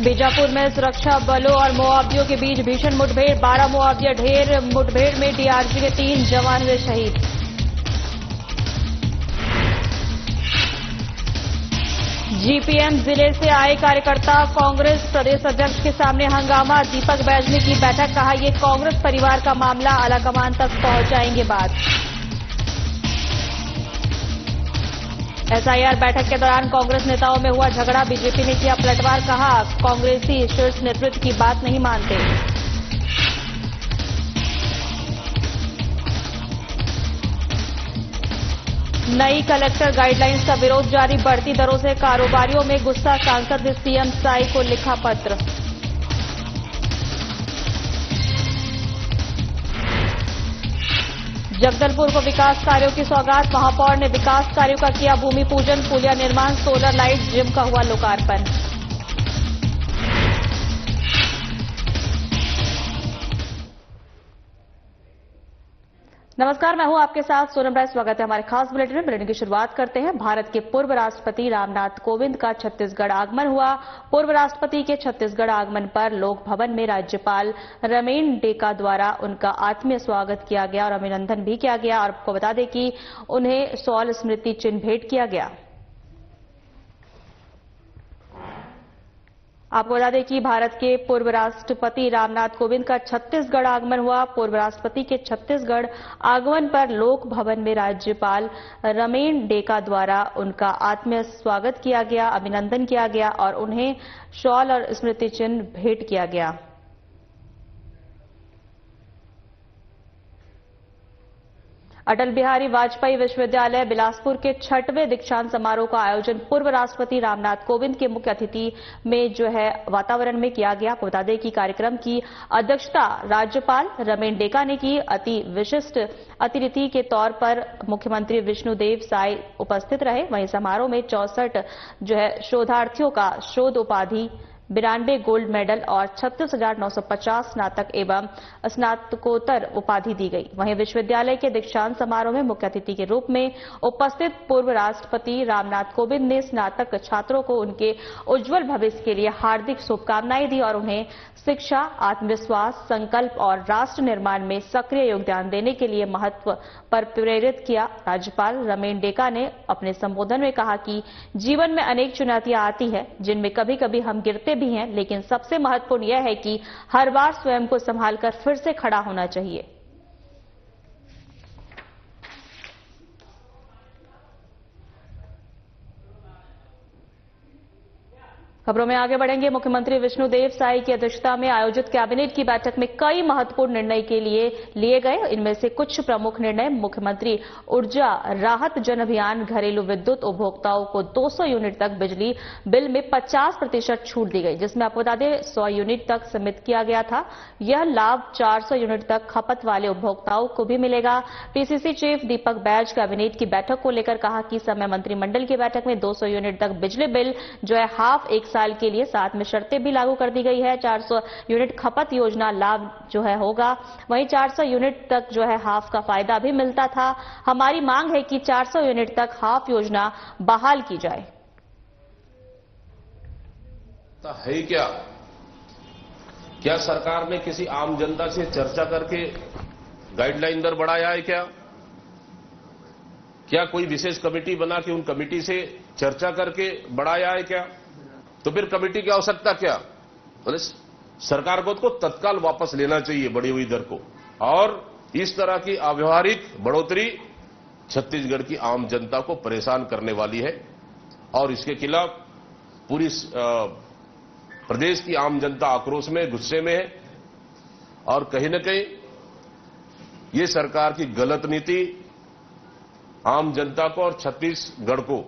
बीजापुर में सुरक्षा बलों और माओवादियों के बीच भीषण मुठभेड़, 12 माओवादी ढेर। मुठभेड़ में डीआरजी के 3 जवान हुए शहीद। जीपीएम जिले से आए कार्यकर्ता कांग्रेस प्रदेश अध्यक्ष के सामने हंगामा, दीपक बैज ने की बैठक, कहा ये कांग्रेस परिवार का मामला, आलाकमान तक पहुंचाएंगे बात। एसआईआर बैठक के दौरान कांग्रेस नेताओं में हुआ झगड़ा, बीजेपी ने किया पलटवार, कहा कांग्रेसी शीर्ष नेतृत्व की बात नहीं मानते। नई कलेक्टर गाइडलाइंस का विरोध जारी, बढ़ती दरों से कारोबारियों में गुस्सा, सांसद ने सीएम साई को लिखा पत्र। जगदलपुर को विकास कार्यों की सौगात, महापौर ने विकास कार्यों का किया भूमि पूजन, पुलिया निर्माण, सोलर लाइट, जिम का हुआ लोकार्पण। नमस्कार, मैं हूं आपके साथ सोनम राय। स्वागत है हमारे खास बुलेटिन में। बुलेटिन की शुरुआत करते हैं। भारत के पूर्व राष्ट्रपति रामनाथ कोविंद का छत्तीसगढ़ आगमन हुआ। पूर्व राष्ट्रपति के छत्तीसगढ़ आगमन पर लोक भवन में राज्यपाल रमेन डेका द्वारा उनका आत्मीय स्वागत किया गया और अभिनंदन भी किया गया। और आपको बता दें कि उन्हें शॉल स्मृति चिन्ह भेंट किया गया। आपको बता दें कि भारत के पूर्व राष्ट्रपति रामनाथ कोविंद का छत्तीसगढ़ आगमन हुआ। पूर्व राष्ट्रपति के छत्तीसगढ़ आगमन पर लोक भवन में राज्यपाल रमेन डेका द्वारा उनका आत्मीय स्वागत किया गया, अभिनंदन किया गया और उन्हें शॉल और स्मृति चिन्ह भेंट किया गया। अटल बिहारी वाजपेयी विश्वविद्यालय बिलासपुर के 6वें दीक्षांत समारोह का आयोजन पूर्व राष्ट्रपति रामनाथ कोविंद के मुख्य अतिथि में वातावरण में किया गया। आपको बता दें कि कार्यक्रम की अध्यक्षता राज्यपाल रमेन डेका ने की। अति विशिष्ट अतिथि के तौर पर मुख्यमंत्री विष्णुदेव साय उपस्थित रहे। वहीं समारोह में 64 शोधार्थियों का शोध उपाधि, 92 गोल्ड मेडल और 36,950 स्नातक एवं स्नातकोत्तर उपाधि दी गई। वहीं विश्वविद्यालय के दीक्षांत समारोह में मुख्य अतिथि के रूप में उपस्थित पूर्व राष्ट्रपति रामनाथ कोविंद ने स्नातक छात्रों को उनके उज्जवल भविष्य के लिए हार्दिक शुभकामनाएं दी और उन्हें शिक्षा, आत्मविश्वास, संकल्प और राष्ट्र निर्माण में सक्रिय योगदान देने के लिए महत्व पर प्रेरित किया। राज्यपाल रमेन डेका ने अपने संबोधन में कहा कि जीवन में अनेक चुनौतियां आती है, जिनमें कभी कभी हम गिरते भी हैं, लेकिन सबसे महत्वपूर्ण यह है कि हर बार स्वयं को संभालकर फिर से खड़ा होना चाहिए। खबरों में आगे बढ़ेंगे। मुख्यमंत्री विष्णुदेव साय की अध्यक्षता में आयोजित कैबिनेट की बैठक में कई महत्वपूर्ण निर्णय के लिए गए। इनमें से कुछ प्रमुख निर्णय: मुख्यमंत्री ऊर्जा राहत जन अभियान, घरेलू विद्युत उपभोक्ताओं को 200 यूनिट तक बिजली बिल में 50% छूट दी गई, जिसमें आपको बता दें 100 यूनिट तक सीमित किया गया था। यह लाभ 400 यूनिट तक खपत वाले उपभोक्ताओं को भी मिलेगा। PCC chief Deepak Baij cabinet की बैठक को लेकर कहा कि समय मंत्रिमंडल की बैठक में 200 यूनिट तक बिजली बिल हाफ एक साल के लिए, साथ में शर्तें भी लागू कर दी गई है। 400 यूनिट खपत योजना लाभ होगा। वहीं 400 यूनिट तक हाफ का फायदा भी मिलता था। हमारी मांग है कि 400 यूनिट तक हाफ योजना बहाल की जाए। है क्या सरकार ने किसी आम जनता से चर्चा करके गाइडलाइन दर बढ़ाया है? क्या कोई विशेष कमेटी बना के उन कमेटी से चर्चा करके बढ़ाया है क्या? तो फिर कमेटी की आवश्यकता क्या? बोले सरकार को तत्काल वापस लेना चाहिए बढ़ी हुई दर को। और इस तरह की अव्यवहारिक बढ़ोतरी छत्तीसगढ़ की आम जनता को परेशान करने वाली है और इसके खिलाफ पूरी प्रदेश की आम जनता आक्रोश में, गुस्से में है। और कहीं न कहीं ये सरकार की गलत नीति आम जनता को और छत्तीसगढ़ को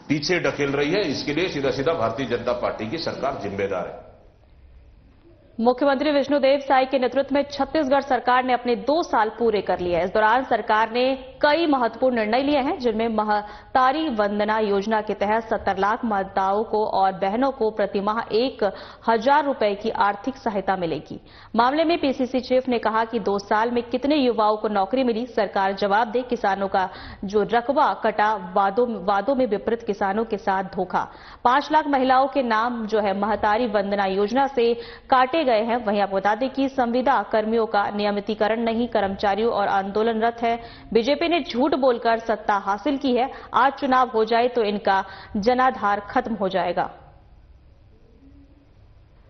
पीछे ढकेल रही है। इसके लिए सीधा सीधा भारतीय जनता पार्टी की सरकार जिम्मेदार है। मुख्यमंत्री विष्णुदेव साय के नेतृत्व में छत्तीसगढ़ सरकार ने अपने 2 साल पूरे कर लिए हैं। इस दौरान सरकार ने कई महत्वपूर्ण निर्णय लिए हैं, जिनमें महतारी वंदना योजना के तहत 70 लाख माताओं को और बहनों को प्रतिमाह 1,000 रुपए की आर्थिक सहायता मिलेगी। मामले में पीसीसी चीफ ने कहा कि 2 साल में कितने युवाओं को नौकरी मिली, सरकार जवाब दे। किसानों का जो रकबा कटा, वादों में विपरीत, किसानों के साथ धोखा। 5 लाख महिलाओं के नाम जो है महतारी वंदना योजना से काटे गए हैं। वहीं आपको बता दें कि संविदा कर्मियों का नियमितीकरण नहीं, कर्मचारियों और आंदोलनरत है। बीजेपी ने झूठ बोलकर सत्ता हासिल की है। आज चुनाव हो जाए तो इनका जनाधार खत्म हो जाएगा।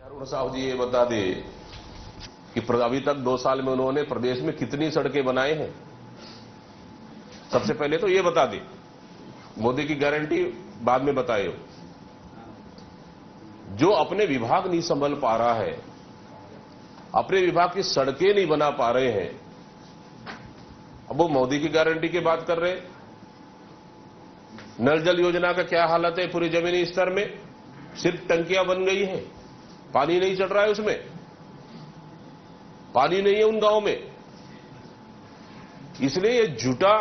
अरुण साहू जी ये बता दे कि अभी तक 2 साल में उन्होंने प्रदेश में कितनी सड़कें बनाए हैं। सबसे पहले तो ये बता दे, मोदी की गारंटी बाद में बताए हो। जो अपने विभाग नहीं संभल पा रहा है, अपने विभाग की सड़कें नहीं बना पा रहे हैं, अब वो मोदी की गारंटी की बात कर रहे हैं। नल जल योजना का क्या हालत है? पूरे जमीनी स्तर में सिर्फ टंकियां बन गई है, पानी नहीं चढ़ रहा है, उसमें पानी नहीं है उन गांवों में। इसलिए ये झूठा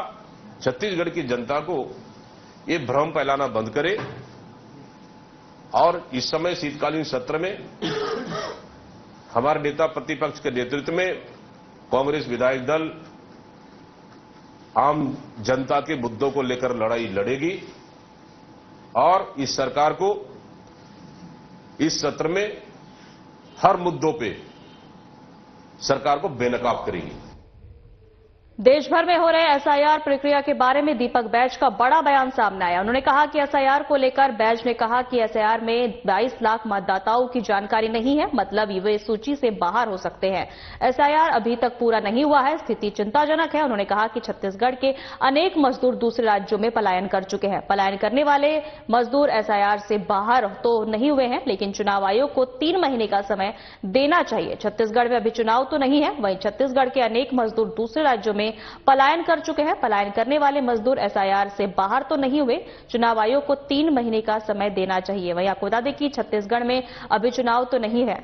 छत्तीसगढ़ की जनता को ये भ्रम फैलाना बंद करे और इस समय शीतकालीन सत्र में हमारे नेता प्रतिपक्ष के नेतृत्व में कांग्रेस विधायक दल आम जनता के मुद्दों को लेकर लड़ाई लड़ेगी और इस सरकार को इस सत्र में हर मुद्दों पे सरकार को बेनकाब करेगी। देश भर में हो रहे एसआईआर प्रक्रिया के बारे में दीपक बैज का बड़ा बयान सामने आया। उन्होंने कहा कि एसआईआर को लेकर बैज ने कहा कि एसआईआर में 22 लाख मतदाताओं की जानकारी नहीं है, मतलब वे सूची से बाहर हो सकते हैं। एसआईआर अभी तक पूरा नहीं हुआ है, स्थिति चिंताजनक है। उन्होंने कहा कि छत्तीसगढ़ के अनेक मजदूर दूसरे राज्यों में पलायन कर चुके हैं। पलायन करने वाले मजदूर एसआईआर से बाहर तो नहीं हुए हैं, लेकिन चुनाव आयोग को 3 महीने का समय देना चाहिए। छत्तीसगढ़ में अभी चुनाव तो नहीं है, वहीं छत्तीसगढ़ के अनेक मजदूर दूसरे राज्यों में पलायन कर चुके हैं। पलायन करने वाले मजदूर एसआईआर से बाहर तो नहीं हुए। चुनाव आयोग को 3 महीने का समय देना चाहिए। वहीं आपको बता दें कि छत्तीसगढ़ में अभी चुनाव तो नहीं है।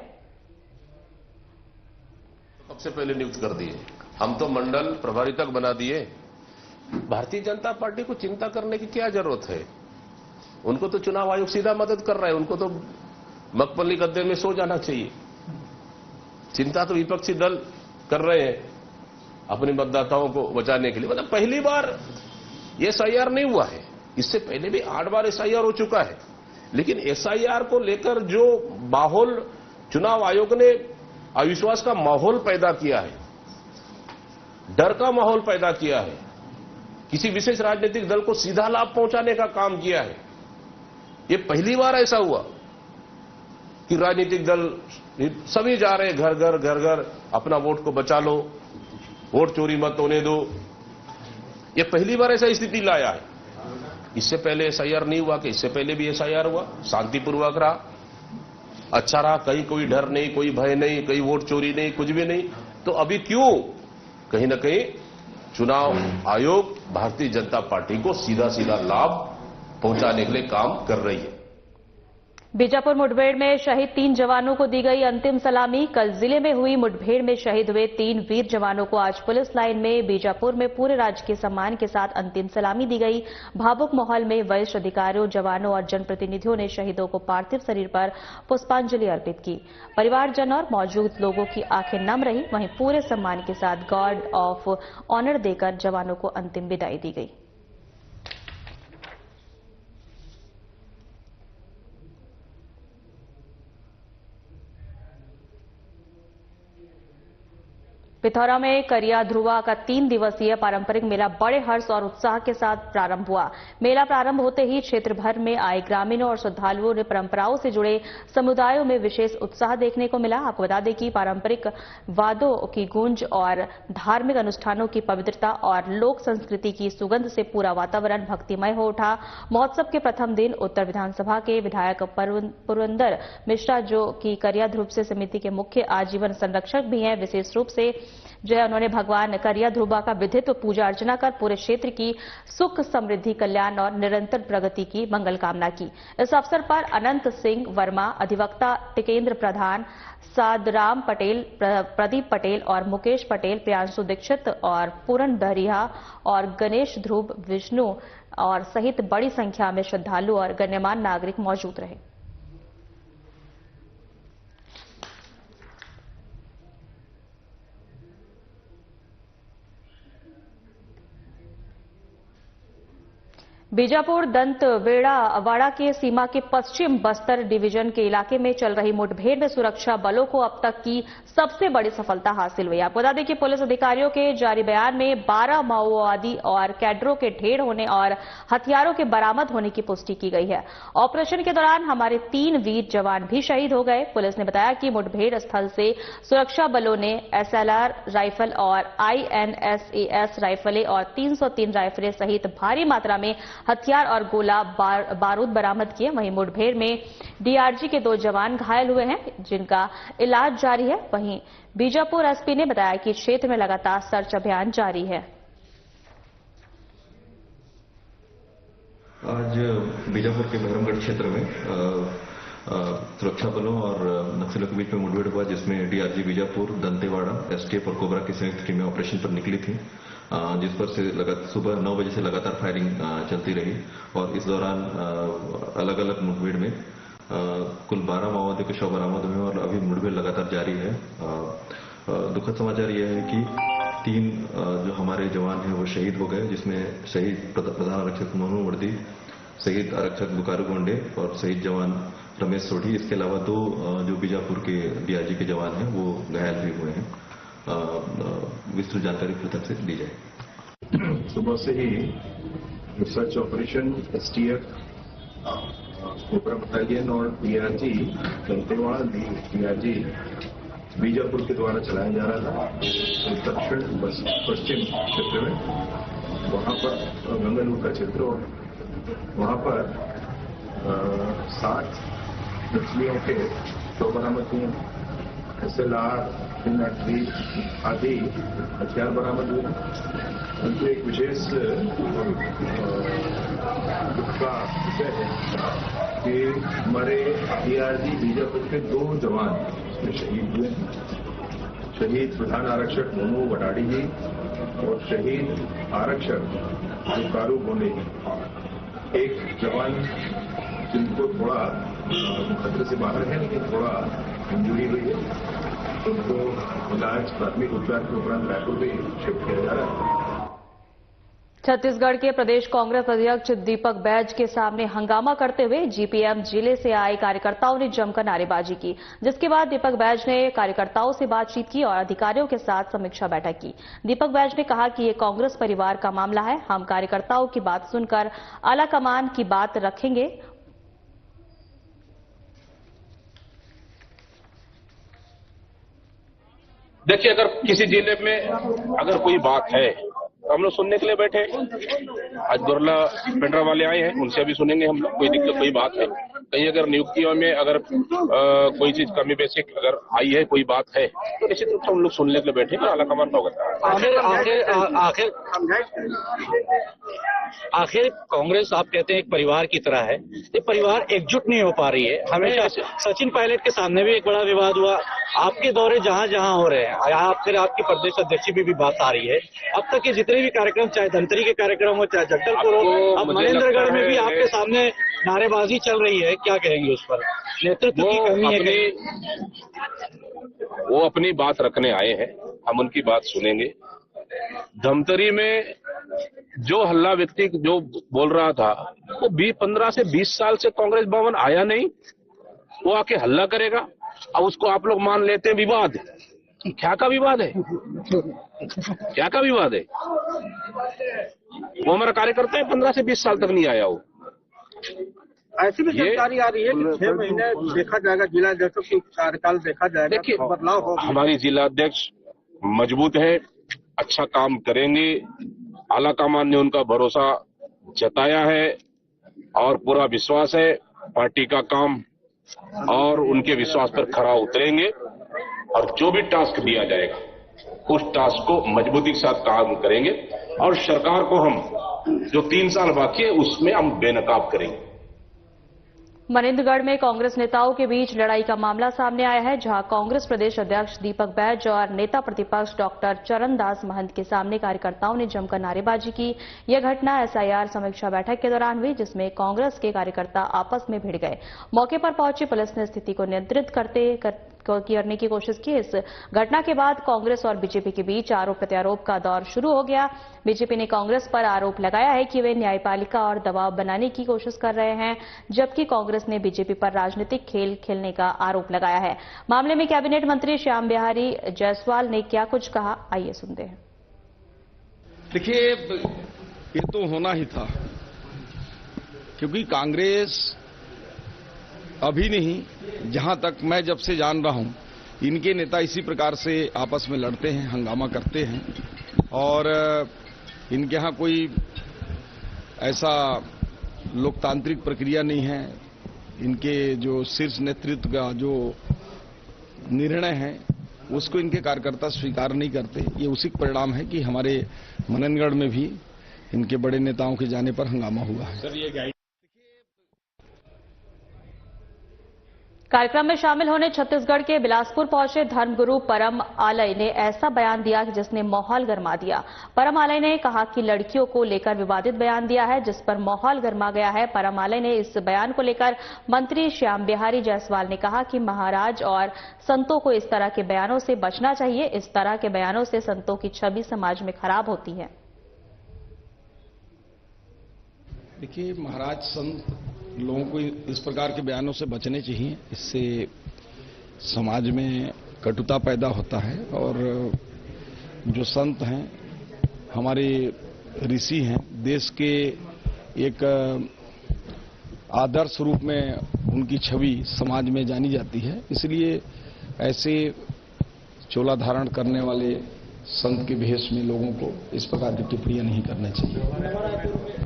सबसे पहले नियुक्त कर दिए, हम तो मंडल प्रभारी तक बना दिए। भारतीय जनता पार्टी को चिंता करने की क्या जरूरत है? उनको तो चुनाव आयोग सीधा मदद कर रहा है, उनको तो मखमली गद्दे में सो जाना चाहिए। चिंता तो विपक्षी दल कर रहे हैं अपने मतदाताओं को बचाने के लिए। मतलब पहली बार ये एसआईआर नहीं हुआ है, इससे पहले भी 8 बार एसआईआर हो चुका है, लेकिन एसआईआर को लेकर जो माहौल चुनाव आयोग ने अविश्वास का माहौल पैदा किया है, डर का माहौल पैदा किया है, किसी विशेष राजनीतिक दल को सीधा लाभ पहुंचाने का काम किया है। ये पहली बार ऐसा हुआ कि राजनीतिक दल सभी जा रहे घर घर अपना वोट को बचा लो, वोट चोरी मत होने दो। ये पहली बार ऐसा स्थिति लाया है। इससे पहले एसआईआर नहीं हुआ कि इससे पहले भी एसआईआर हुआ, शांतिपूर्वक रहा, अच्छा रहा, कहीं कोई डर नहीं, कोई भय नहीं, कहीं वोट चोरी नहीं, कुछ भी नहीं। तो अभी क्यों कहीं ना कहीं चुनाव आयोग भारतीय जनता पार्टी को सीधा सीधा लाभ पहुंचाने के लिए काम कर रही है। बीजापुर मुठभेड़ में शहीद 3 जवानों को दी गई अंतिम सलामी। कल जिले में हुई मुठभेड़ में शहीद हुए 3 वीर जवानों को आज पुलिस लाइन में बीजापुर में पूरे राजकीय सम्मान के साथ अंतिम सलामी दी गई। भावुक माहौल में वरिष्ठ अधिकारियों, जवानों और जनप्रतिनिधियों ने शहीदों को पार्थिव शरीर पर पुष्पांजलि अर्पित की। परिवारजन और मौजूद लोगों की आंखें नम रही। वहीं पूरे सम्मान के साथ गार्ड ऑफ ऑनर देकर जवानों को अंतिम विदाई दी गई। पिथौरा में करिया ध्रुवा का 3 दिवसीय पारंपरिक मेला बड़े हर्ष और उत्साह के साथ प्रारंभ हुआ। मेला प्रारंभ होते ही क्षेत्र भर में आए ग्रामीणों और श्रद्धालुओं ने परंपराओं से जुड़े समुदायों में विशेष उत्साह देखने को मिला। आपको बता दें कि पारंपरिक वाद्यों की गूंज और धार्मिक अनुष्ठानों की पवित्रता और लोक संस्कृति की सुगंध से पूरा वातावरण भक्तिमय हो उठा। महोत्सव के प्रथम दिन उत्तर विधानसभा के विधायक पुरंदर मिश्रा, जो कि करिया ध्रुव से समिति के मुख्य आजीवन संरक्षक भी हैं, विशेष रूप से जो है उन्होंने भगवान करिया ध्रुवा का विधित्व पूजा अर्चना कर पूरे क्षेत्र की सुख समृद्धि कल्याण और निरंतर प्रगति की मंगल कामना की। इस अवसर पर अनंत सिंह वर्मा, अधिवक्ता टिकेंद्र प्रधान, सादराम पटेल, प्रदीप पटेल और मुकेश पटेल, प्रियांशु दीक्षित और पूरन दहरिया और गणेश ध्रुव, विष्णु और सहित बड़ी संख्या में श्रद्धालु और गण्यमान्य नागरिक मौजूद रहे। बीजापुर दंतेवाड़ा के सीमा के पश्चिम बस्तर डिवीजन के इलाके में चल रही मुठभेड़ में सुरक्षा बलों को अब तक की सबसे बड़ी सफलता हासिल हुई। आपको बता दें कि पुलिस अधिकारियों के जारी बयान में 12 माओवादी और कैडरों के ढेर होने और हथियारों के बरामद होने की पुष्टि की गई है। ऑपरेशन के दौरान हमारे 3 वीर जवान भी शहीद हो गए। पुलिस ने बताया कि मुठभेड़ स्थल से सुरक्षा बलों ने SLR राइफल और INSAS राइफलें और 303 राइफलें सहित भारी मात्रा में हथियार और गोला बारूद बरामद किए। वहीं मुठभेड़ में DRG के 2 जवान घायल हुए हैं, जिनका इलाज जारी है। वहीं बीजापुर SP ने बताया कि क्षेत्र में लगातार सर्च अभियान जारी है। आज बीजापुर के बहरमगढ़ क्षेत्र में सुरक्षा बलों और नक्सलियों के बीच में मुठभेड़ हुआ, जिसमें DRG बीजापुर, दंतेवाड़ा, STF और कोबरा की संयुक्त टीमें ऑपरेशन पर निकली थी, जिस पर से सुबह 9 बजे से लगातार फायरिंग चलती रही। और इस दौरान अलग अलग मुठभेड़ में कुल 12 माओवादियों के शव बरामद हुए और अभी मुठभेड़ लगातार जारी है। दुखद समाचार यह है कि 3 जो हमारे जवान हैं वो शहीद हो गए, जिसमें शहीद प्रधान आरक्षक मोनू वर्दी, शहीद आरक्षक बुकारू गोंडे और शहीद जवान रमेश सोढ़ी। इसके अलावा 2 जो बीजापुर के DRG के जवान हैं वो घायल भी हुए हैं। विस्तृत जानकारी पृथक से दी जाए। सुबह से ही research operation STF, cobra battalion और DRG दंतेवाड़ा, DRG बीजापुर के द्वारा चलाया जा रहा था दक्षिण पश्चिम क्षेत्र में। वहां पर गंगलूर का क्षेत्र और वहां पर 60 नक्सलियों के शव बरामद हुए, SLR आदि हथियार बरामद हुए। उनको एक विशेष दुख का विषय है कि हमारे DRG बीजापुर के 2 जवान शहीद हुए। शहीद प्रधान आरक्षक मोनू वडाड़ी जी और शहीद आरक्षक बुकारू गोंडे जी। एक जवान जिनको थोड़ा खतरे से बाहर है, लेकिन थोड़ा इंजरी हुई है, उनको इलाज प्राथमिक उपचार के उपरांत रायपुर में शिफ्ट किया जा रहा है। छत्तीसगढ़ के प्रदेश कांग्रेस अध्यक्ष दीपक बैज के सामने हंगामा करते हुए GPM जिले से आए कार्यकर्ताओं ने जमकर नारेबाजी की, जिसके बाद दीपक बैज ने कार्यकर्ताओं से बातचीत की और अधिकारियों के साथ समीक्षा बैठक की। दीपक बैज ने कहा कि ये कांग्रेस परिवार का मामला है, हम कार्यकर्ताओं की बात सुनकर आलाकमान की बात रखेंगे। देखिए, अगर किसी जिले में अगर कोई बात है तो हम लोग सुनने के लिए बैठे। आज गुरला पेंड्रा वाले आए हैं, उनसे भी सुनेंगे हम लोग। कोई दिक्कत, कोई बात है, कहीं अगर नियुक्तियों में अगर कोई चीज कमी बेसिक अगर आई है, कोई बात है, तो निश्चित रूप से हम लोग सुनने के लिए बैठे हैं। आलाकमान का होगा। आखिर कांग्रेस आप कहते हैं एक परिवार की तरह है, ये परिवार एकजुट नहीं हो पा रही है। हमेशा सचिन पायलट के सामने भी एक बड़ा विवाद हुआ, आपके दौरे जहां जहां हो रहे हैं, फिर आपकी प्रदेश अध्यक्ष की भी बात आ रही है। अब तक के जितने भी कार्यक्रम, चाहे धमतरी के कार्यक्रम हो, चाहे जगदलपुर हो, अब मनेन्द्रगढ़ में भी आपके सामने नारेबाजी चल रही है, क्या कहेंगे उस पर? नेतृत्व की कमी है। वो अपनी बात रखने आए हैं, हम उनकी बात सुनेंगे। धमतरी में जो हल्ला व्यक्ति जो बोल रहा था, वो 15 से 20 साल से कांग्रेस भवन आया नहीं, वो आके हल्ला करेगा। अब उसको आप लोग मान लेते हैं विवाद। क्या का विवाद है? क्या का विवाद है? वो हमारा कार्यकर्ता है, 15 से 20 साल तक नहीं आया। वो ऐसी भी जानकारी आ रही है कि 6 महीने देखा जाएगा, जिला अध्यक्षों की कार्यकाल देखा जाएगा। देखिए, बदलाव होगा। हमारी जिला अध्यक्ष मजबूत है, अच्छा काम करेंगे। आलाकमान ने उनका भरोसा जताया है और पूरा विश्वास है पार्टी का काम, और उनके विश्वास पर खरा उतरेंगे और जो भी टास्क दिया जाएगा उस टास्क को मजबूती के साथ काम करेंगे और सरकार को हम जो 3 साल बाकी है उसमें हम बेनकाब करेंगे। मनेंद्रगढ़ में कांग्रेस नेताओं के बीच लड़ाई का मामला सामने आया है, जहां कांग्रेस प्रदेश अध्यक्ष दीपक बैज और नेता प्रतिपक्ष डॉक्टर चरणदास महंत के सामने कार्यकर्ताओं ने जमकर नारेबाजी की। यह घटना एसआईआर समीक्षा बैठक के दौरान हुई, जिसमें कांग्रेस के कार्यकर्ता आपस में भिड़ गए। मौके पर पहुंची पुलिस ने स्थिति को नियंत्रित करने की कोशिश की। इस घटना के बाद कांग्रेस और बीजेपी के बीच आरोप प्रत्यारोप का दौर शुरू हो गया। बीजेपी ने कांग्रेस पर आरोप लगाया है कि वे न्यायपालिका और दबाव बनाने की कोशिश कर रहे हैं, जबकि कांग्रेस ने बीजेपी पर राजनीतिक खेल खेलने का आरोप लगाया है। मामले में कैबिनेट मंत्री श्याम बिहारी जायसवाल ने क्या कुछ कहा, आइए सुनते हैं। देखिए, ये तो होना ही था, क्योंकि कांग्रेस अभी नहीं, जहां तक मैं जब से जान रहा हूं, इनके नेता इसी प्रकार से आपस में लड़ते हैं, हंगामा करते हैं और इनके यहां कोई ऐसा लोकतांत्रिक प्रक्रिया नहीं है। इनके जो शीर्ष नेतृत्व का जो निर्णय है उसको इनके कार्यकर्ता स्वीकार नहीं करते। ये उसी का परिणाम है कि हमारे मनेंद्रगढ़ में भी इनके बड़े नेताओं के जाने पर हंगामा हुआ है। सर, ये कार्यक्रम में शामिल होने छत्तीसगढ़ के बिलासपुर पहुंचे धर्मगुरु परम आलय ने ऐसा बयान दिया जिसने माहौल गरमा दिया। परम आलय ने कहा कि लड़कियों को लेकर विवादित बयान दिया है, जिस पर माहौल गरमा गया है। परम आलय ने इस बयान को लेकर मंत्री श्याम बिहारी जायसवाल ने कहा कि महाराज और संतों को इस तरह के बयानों से बचना चाहिए। इस तरह के बयानों से संतों की छवि समाज में खराब होती है। देखिए, महाराज संत लोगों को इस प्रकार के बयानों से बचने चाहिए। इससे समाज में कटुता पैदा होता है और जो संत हैं, हमारे ऋषि हैं, देश के एक आदर्श रूप में उनकी छवि समाज में जानी जाती है। इसलिए ऐसे चोला धारण करने वाले संत के भेष में लोगों को इस प्रकार की टिप्पणियां नहीं करनी चाहिए।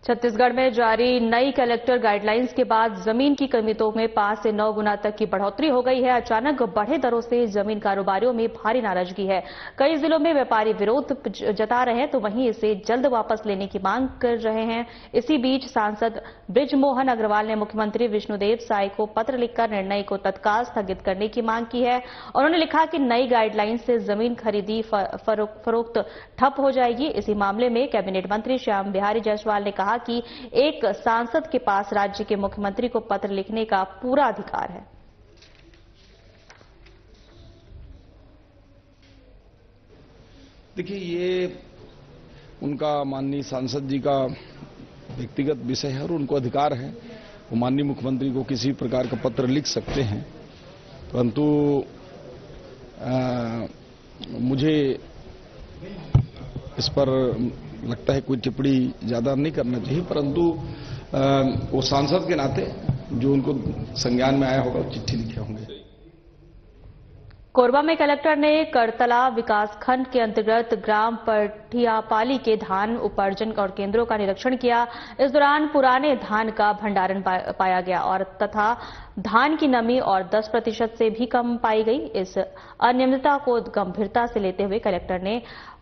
छत्तीसगढ़ में जारी नई कलेक्टर गाइडलाइंस के बाद जमीन की कीमतों में 5 से 9 गुना तक की बढ़ोतरी हो गई है। अचानक बढ़े दरों से जमीन कारोबारियों में भारी नाराजगी है। कई जिलों में व्यापारी विरोध जता रहे हैं, तो वहीं इसे जल्द वापस लेने की मांग कर रहे हैं। इसी बीच सांसद बृजमोहन अग्रवाल ने मुख्यमंत्री विष्णुदेव साय को पत्र लिखकर निर्णय को तत्काल स्थगित करने की मांग की है। उन्होंने लिखा कि नई गाइडलाइन से जमीन खरीदी फरोख्त ठप हो जाएगी। इसी मामले में कैबिनेट मंत्री श्याम बिहारी जायसवाल ने कहा कि एक सांसद के पास राज्य के मुख्यमंत्री को पत्र लिखने का पूरा अधिकार है। देखिए, ये उनका माननीय सांसद जी का व्यक्तिगत विषय है और उनको अधिकार है, वो माननीय मुख्यमंत्री को किसी प्रकार का पत्र लिख सकते हैं। परंतु मुझे इस पर लगता है कोई टिप्पणी ज्यादा नहीं करना चाहिए, परंतु वो सांसद के नाते जो उनको संज्ञान में आया होगा वो चिट्ठी लिखे होंगे। कोरबा में कलेक्टर ने करतला विकासखंड के अंतर्गत ग्राम पठियापाली के धान उपार्जन और केंद्रों का निरीक्षण किया। इस दौरान पुराने धान का भंडारण पाया गया और तथा धान की नमी और 10% से भी कम पाई गई। इस अनियमितता को गंभीरता से लेते हुए कलेक्टर ने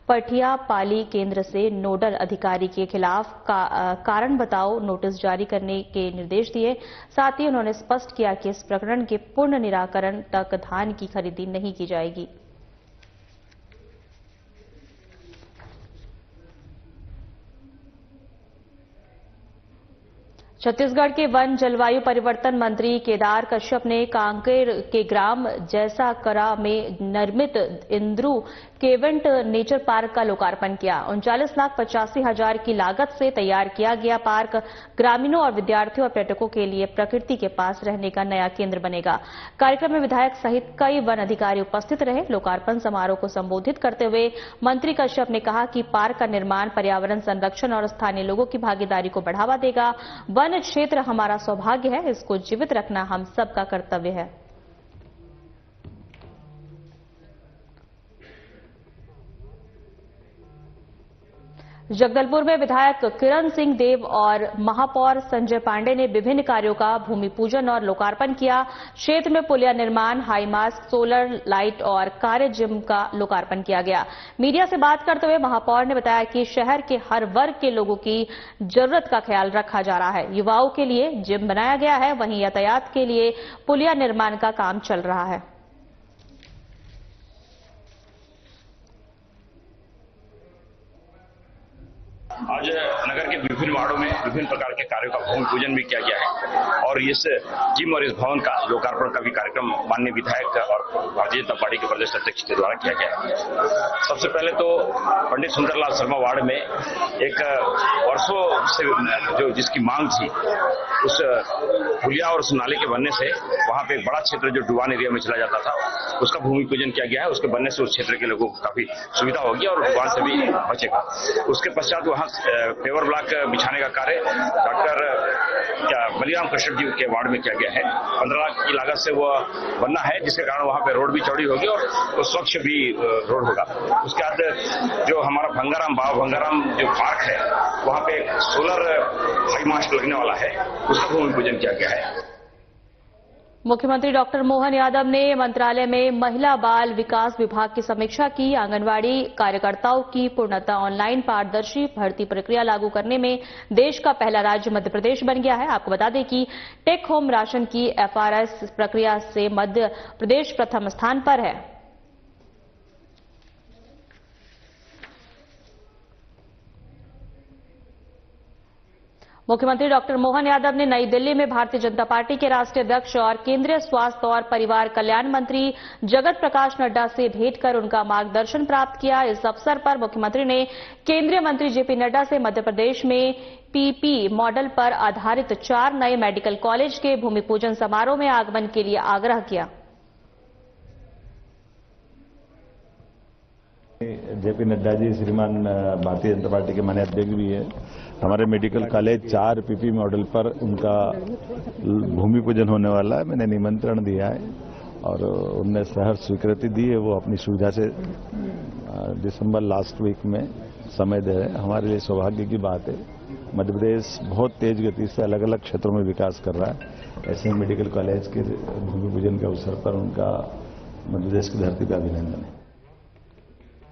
पठियापाली केंद्र से नोडल अधिकारी के खिलाफ कारण बताओ नोटिस जारी करने के निर्देश दिए। साथ ही उन्होंने स्पष्ट किया कि इस प्रकरण के पूर्ण निराकरण तक धान की खरीदी नहीं की जाएगी। छत्तीसगढ़ के वन जलवायु परिवर्तन मंत्री केदार कश्यप ने कांकेर के ग्राम जैसाकरा में निर्मित इंद्रू केवेंट नेचर पार्क का लोकार्पण किया। 39,85,000 की लागत से तैयार किया गया पार्क ग्रामीणों और विद्यार्थियों और पर्यटकों के लिए प्रकृति के पास रहने का नया केंद्र बनेगा। कार्यक्रम में विधायक सहित कई वन अधिकारी उपस्थित रहे। लोकार्पण समारोह को संबोधित करते हुए मंत्री कश्यप ने कहा कि पार्क का निर्माण पर्यावरण संरक्षण और स्थानीय लोगों की भागीदारी को बढ़ावा देगा। वन क्षेत्र हमारा सौभाग्य है, इसको जीवित रखना हम सबका कर्तव्य है। जगदलपुर में विधायक किरण सिंह देव और महापौर संजय पांडे ने विभिन्न कार्यों का भूमि पूजन और लोकार्पण किया। क्षेत्र में पुलिया निर्माण, हाई मास्ट, सोलर लाइट और कार्य जिम का लोकार्पण किया गया। मीडिया से बात करते हुए महापौर ने बताया कि शहर के हर वर्ग के लोगों की जरूरत का ख्याल रखा जा रहा है। युवाओं के लिए जिम बनाया गया है, वहीं यातायात के लिए पुलिया निर्माण का काम चल रहा है। आज नगर के विभिन्न वार्डों में विभिन्न प्रकार के कार्यों का भूमि पूजन भी किया गया है और इस जिम और इस भवन का लोकार्पण का भी कार्यक्रम माननीय विधायक और भारतीय जनता पार्टी के प्रदेश अध्यक्ष के द्वारा किया गया है। सबसे पहले तो पंडित सुंदरलाल शर्मा वार्ड में एक वर्षों से जिसकी मांग थी, उस पुलिया और उस नाले के बनने से वहां पे एक बड़ा क्षेत्र जो डुबान एरिया में चला जाता था, उसका भूमि पूजन किया गया है। उसके बनने से उस क्षेत्र के लोगों को काफी सुविधा होगी और डुबान से भी बचेगा। उसके पश्चात वहां पेवर ब्लॉक बिछाने का कार्य डॉक्टर बलिराम कृष्ण जी के वार्ड में किया गया है। 15 लाख की लागत से वो बनना है, जिसके कारण वहां पे रोड भी चौड़ी होगी और वो स्वच्छ भी रोड होगा। उसके बाद जो हमारा भंगाराम बाबा भंगाराम जो पार्क है, वहां पे एक सोलर हाई मास्ट लगने वाला है, उसका भूमि पूजन किया गया है। मुख्यमंत्री डॉक्टर मोहन यादव ने मंत्रालय में महिला बाल विकास विभाग की समीक्षा की। आंगनवाड़ी कार्यकर्ताओं की पूर्णतः ऑनलाइन पारदर्शी भर्ती प्रक्रिया लागू करने में देश का पहला राज्य मध्य प्रदेश बन गया है। आपको बता दें कि टेक होम राशन की एफआरएस प्रक्रिया से मध्य प्रदेश प्रथम स्थान पर है। मुख्यमंत्री डॉक्टर मोहन यादव ने नई दिल्ली में भारतीय जनता पार्टी के राष्ट्रीय अध्यक्ष और केंद्रीय स्वास्थ्य और परिवार कल्याण मंत्री जगत प्रकाश नड्डा से भेंट कर उनका मार्गदर्शन प्राप्त किया। इस अवसर पर मुख्यमंत्री ने केंद्रीय मंत्री जेपी नड्डा से मध्य प्रदेश में पीपी मॉडल पर आधारित 4 नए मेडिकल कॉलेज के भूमि पूजन समारोह में आगमन के लिए आग्रह किया। जेपी नड्डा जी श्रीमान भारतीय जनता पार्टी के माननीय अध्यक्ष भी है। हमारे मेडिकल कॉलेज 4 पीपी मॉडल पर उनका भूमि पूजन होने वाला है। मैंने निमंत्रण दिया है और उनने सहर्ष स्वीकृति दी है। वो अपनी सुविधा से दिसंबर लास्ट वीक में समय दे रहे हैं। हमारे लिए सौभाग्य की बात है। मध्य प्रदेश बहुत तेज गति से अलग अलग क्षेत्रों में विकास कर रहा है। ऐसे मेडिकल कॉलेज के भूमि पूजन के अवसर पर उनका मध्य प्रदेश की धरती पर अभिनंदन है।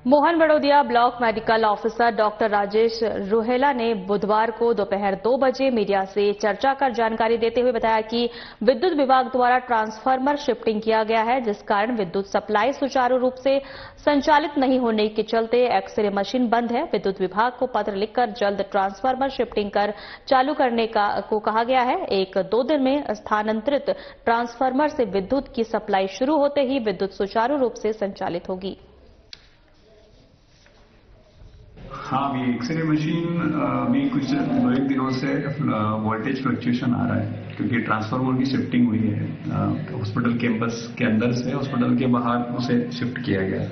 Mohan Badodiya block medical officer doctor Rajesh Rohela ने बुधवार को दोपहर 2 बजे मीडिया से चर्चा कर जानकारी देते हुए बताया कि विद्युत विभाग द्वारा ट्रांसफार्मर शिफ्टिंग किया गया है, जिस कारण विद्युत सप्लाई सुचारू रूप से संचालित नहीं होने के चलते एक्सरे मशीन बंद है। विद्युत विभाग को पत्र लिखकर जल्द ट्रांसफार्मर शिफ्टिंग कर चालू करने को कहा गया है। 1-2 दिन में स्थानांतरित ट्रांसफार्मर से विद्युत की सप्लाई शुरू होते ही विद्युत सुचारू रूप से संचालित होगी। हाँ, अभी एक्सरे मशीन भी कुछ 2-1 दिनों से वोल्टेज फ्लक्चुएशन आ रहा है, क्योंकि ट्रांसफार्मर की शिफ्टिंग हुई है। हॉस्पिटल कैंपस के अंदर से हॉस्पिटल के बाहर उसे शिफ्ट किया गया है,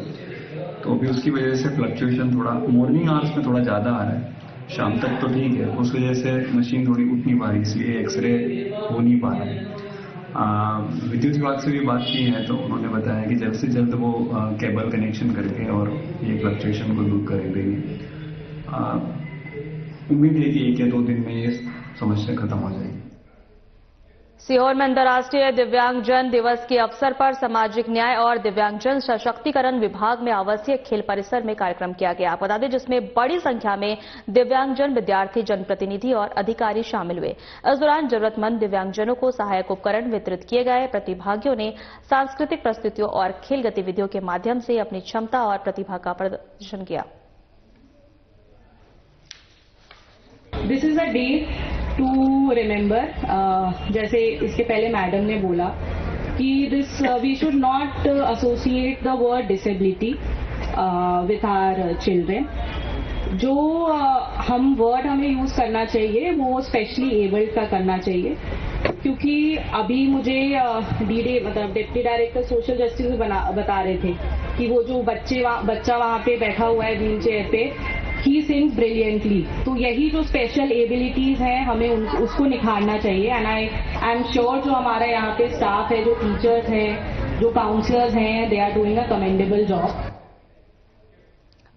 तो अभी उसकी वजह से फ्लक्चुएशन थोड़ा मॉर्निंग आवर्स में थोड़ा ज्यादा आ रहा है। शाम तक तो ठीक है, उस वजह से मशीन थोड़ी उठ नहीं पा रही, इसलिए एक्सरे हो नहीं पा रहा है। विद्युत विभाग से भी बात की है तो उन्होंने बताया कि जल्द से जल्द वो केबल कनेक्शन करके और ये फ्लक्चुएशन को दूर कर देंगे। उम्मीद है कि 1 या 2 दिन में ये समस्या खत्म हो जाएगी। सीहोर में अंतर्राष्ट्रीय दिव्यांगजन दिवस के अवसर पर सामाजिक न्याय और दिव्यांगजन सशक्तिकरण विभाग में आवासीय खेल परिसर में कार्यक्रम किया गया। बता दें, जिसमें बड़ी संख्या में दिव्यांगजन विद्यार्थी, जनप्रतिनिधि और अधिकारी शामिल हुए। इस दौरान जरूरतमंद दिव्यांगजनों को सहायक उपकरण वितरित किए गए। प्रतिभागियों ने सांस्कृतिक प्रस्तुतियों और खेल गतिविधियों के माध्यम से अपनी क्षमता और प्रतिभा का प्रदर्शन किया। This is a day to remember, जैसे इसके पहले मैडम ने बोला कि this we should not associate the word disability with our children. जो हम वर्ड हमें यूज करना चाहिए वो स्पेशली एबल्ड का करना चाहिए, क्योंकि अभी मुझे डीडे मतलब डिप्टी डायरेक्टर सोशल जस्टिस बता रहे थे कि वो जो बच्चा वहाँ पे बैठा हुआ है व्हील चेयर पे, ही सिंग्स ब्रिलियंटली। तो यही जो स्पेशल एबिलिटीज हैं हमें उसको निखारना चाहिए। एंड आई एम श्योर जो हमारा यहाँ पे स्टाफ है, जो टीचर्स हैं, जो काउंसलर्स हैं, they are doing a commendable job.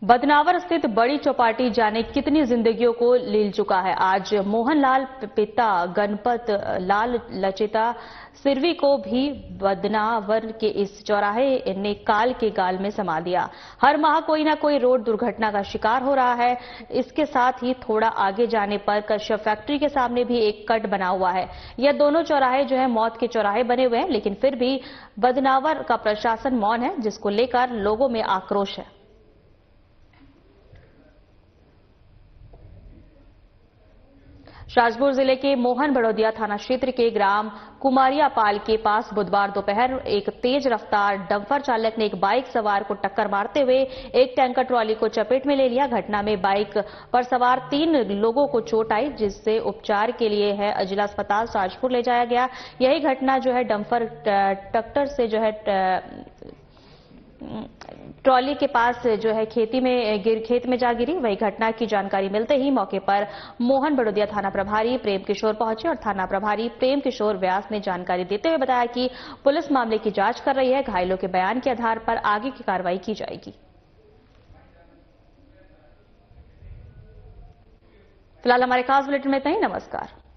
Badnawar स्थित बड़ी चौपाटी जाने कितनी जिंदगियों को लील चुका है। आज मोहनलाल पिता गणपत लाल लचिता सिरवी को भी बदनावर के इस चौराहे ने काल के गाल में समा दिया। हर माह कोई ना कोई रोड दुर्घटना का शिकार हो रहा है। इसके साथ ही थोड़ा आगे जाने पर कश्यप फैक्ट्री के सामने भी एक कट बना हुआ है। यह दोनों चौराहे जो है मौत के चौराहे बने हुए हैं, लेकिन फिर भी बदनावर का प्रशासन मौन है, जिसको लेकर लोगों में आक्रोश है। शाजपुर जिले के मोहन बड़ौदिया थाना क्षेत्र के ग्राम कुमारियापाल के पास बुधवार दोपहर एक तेज रफ्तार डंपर चालक ने एक बाइक सवार को टक्कर मारते हुए एक टैंकर ट्रॉली को चपेट में ले लिया। घटना में बाइक पर सवार 3 लोगों को चोट आई, जिससे उपचार के लिए है जिला अस्पताल शाजपुर ले जाया गया। यही घटना जो है डंपर ट्रैक्टर से जो है ट्रॉली के पास जो है खेत में जा गिरी। वही घटना की जानकारी मिलते ही मौके पर मोहन बड़ौदिया थाना प्रभारी प्रेम किशोर पहुंचे और थाना प्रभारी प्रेम किशोर व्यास ने जानकारी देते हुए बताया कि पुलिस मामले की जांच कर रही है। घायलों के बयान के आधार पर आगे की कार्रवाई की जाएगी। फिलहाल हमारे खास बुलेटिन में इतना ही। नमस्कार।